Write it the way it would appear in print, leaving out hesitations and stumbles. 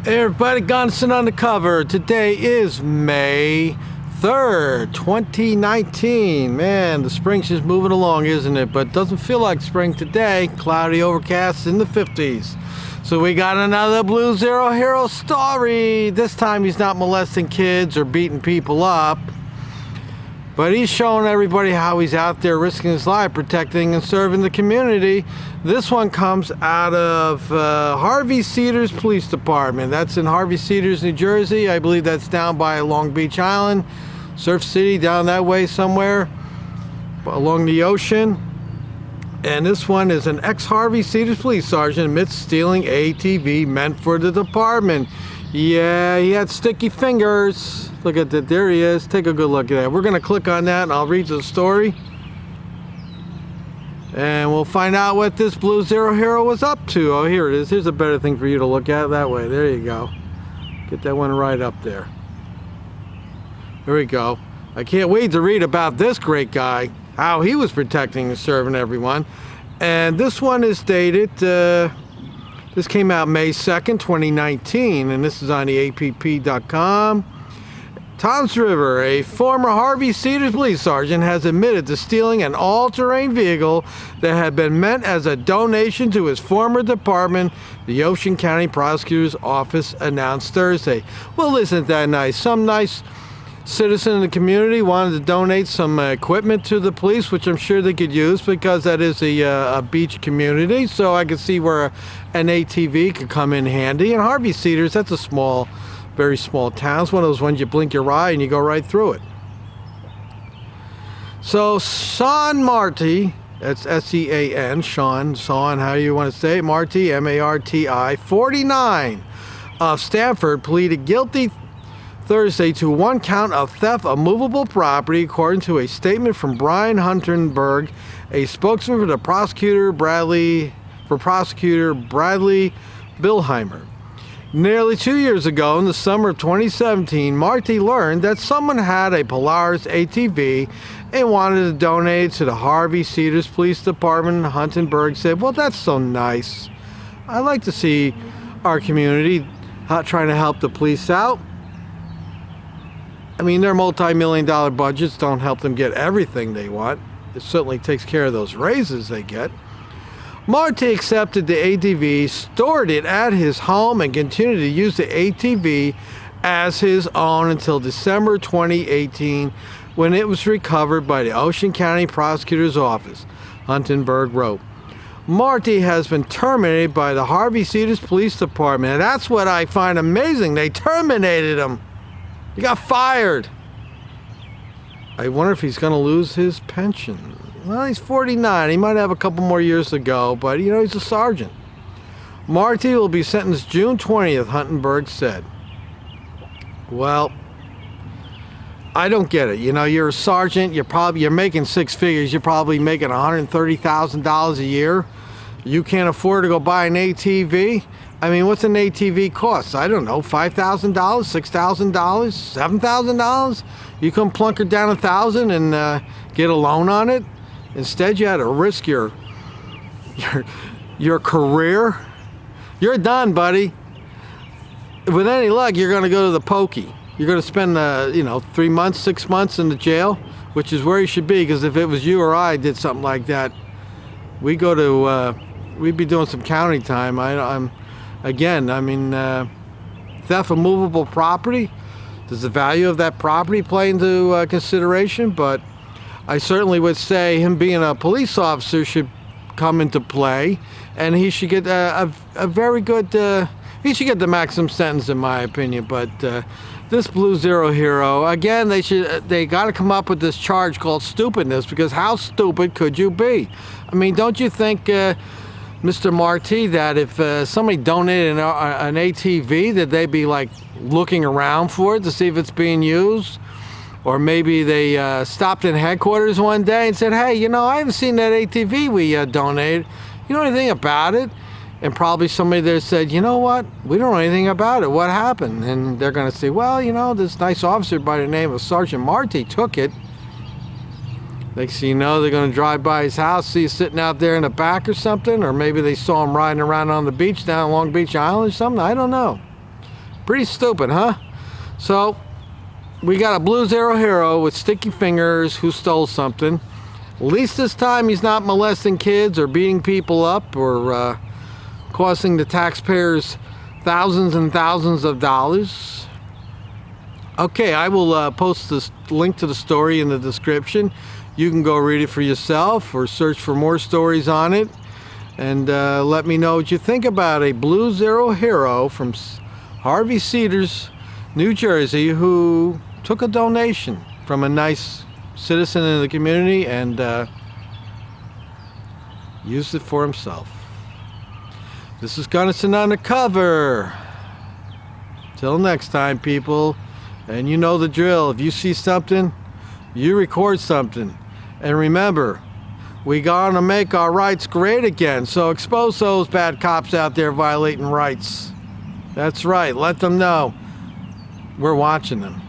Hey everybody, Gunson on the cover. Today is May 3rd, 2019. Man, the spring's just moving along, isn't it? But it doesn't feel like spring today. Cloudy, overcast in the 50s. So we got another Blue Zero hero story. This time he's not molesting kids or beating people up, but he's showing everybody how he's out there risking his life, protecting and serving the community. This one comes out of Harvey Cedars Police Department. That's in Harvey Cedars, New Jersey. I believe that's down by Long Beach Island, Surf City, down that way somewhere along the ocean. And this one is an ex-Harvey Cedars police sergeant admits stealing ATV meant for the department. Yeah, he had sticky fingers. Look at that, there he is. Take a good look at that. We're gonna click on that and I'll read the story. And we'll find out what this Blue Zero hero was up to. Oh, here it is. Here's a better thing for you to look at that way. There you go. Get that one right up there. There we go. I can't wait to read about this great guy, how he was protecting and serving everyone. And this one is dated, this came out May 2nd, 2019, and this is on the APP.com. Toms River, a former Harvey Cedars police sergeant, has admitted to stealing an all-terrain vehicle that had been meant as a donation to his former department, the Ocean County Prosecutor's Office announced Thursday. Well, isn't that nice? Some nice citizen in the community wanted to donate some equipment to the police, which I'm sure they could use because that is a beach community, so I could see where an ATV could come in handy. And Harvey Cedars, that's a small, very small town. It's one of those ones you blink your eye and you go right through it. So Marti, that's S-E-A-N, Sean, how you want to say it, Marti, M-A-R-T-I, 49, of Stanford, pleaded guilty Thursday to one count of theft of movable property, according to a statement from Brian Huntenberg, a spokesman for the prosecutor Bradley Billheimer. Nearly 2 years ago, in the summer of 2017, Marti learned that someone had a Polaris ATV and wanted to donate it to the Harvey Cedars Police Department. Huntenberg said, "Well, that's so nice. I like to see our community trying to help the police out. I mean, their multi-million-dollar budgets don't help them get everything they want. It certainly takes care of those raises they get." Marti accepted the ATV, stored it at his home, and continued to use the ATV as his own until December 2018, when it was recovered by the Ocean County Prosecutor's Office, Huntenberg wrote. Marti has been terminated by the Harvey Cedars Police Department, and that's what I find amazing. They terminated him. He got fired. I wonder if he's going to lose his pension. Well, he's 49. He might have a couple more years to go, but you know, he's a sergeant. Marti will be sentenced June 20th, Huntenberg said. Well, I don't get it. You know, you're a sergeant, you're making six figures, you're probably making $130,000 a year. You can't afford to go buy an ATV. I mean, what's an ATV cost? I don't know, $5,000, $6,000, $7,000? You can plunk her down $1,000 and get a loan on it. Instead, you had to risk your career. You're done, buddy. With any luck, you're going to go to the pokey. You're going to spend 3 months, 6 months in the jail, which is where you should be. Because if it was you or I did something like that, we'd be doing some county time. Theft of movable property. Does the value of that property play into consideration? But I certainly would say him being a police officer should come into play, and he should get a very good, he should get the maximum sentence in my opinion. But this Blue Zero hero, again, they got to come up with this charge called stupidness, because how stupid could you be? I mean, don't you think, Mr. Marti, that if somebody donated an ATV, that they'd be like looking around for it to see if it's being used? Or maybe they stopped in headquarters one day and said, "Hey, you know, I haven't seen that ATV we donated. You know anything about it?" And probably somebody there said, "You know what? We don't know anything about it. What happened?" And they're going to say, "Well, you know, this nice officer by the name of Sergeant Marti took it." Next thing you know, they're going to drive by his house, see you sitting out there in the back or something. Or maybe they saw him riding around on the beach down Long Beach Island or something. I don't know. Pretty stupid, huh? So, we got a Blue Zero hero with sticky fingers who stole something. At least this time he's not molesting kids or beating people up or costing the taxpayers thousands and thousands of dollars. Okay, I will post this link to the story in the description. You can go read it for yourself or search for more stories on it. And let me know what you think about a Blue Zero hero from Harvey Cedars, New Jersey, who took a donation from a nice citizen in the community and used it for himself. This is Gunnison Undercover. Till next time, people. And you know the drill. If you see something, you record something. And remember, we gonna make our rights great again. So expose those bad cops out there violating rights. That's right. Let them know we're watching them.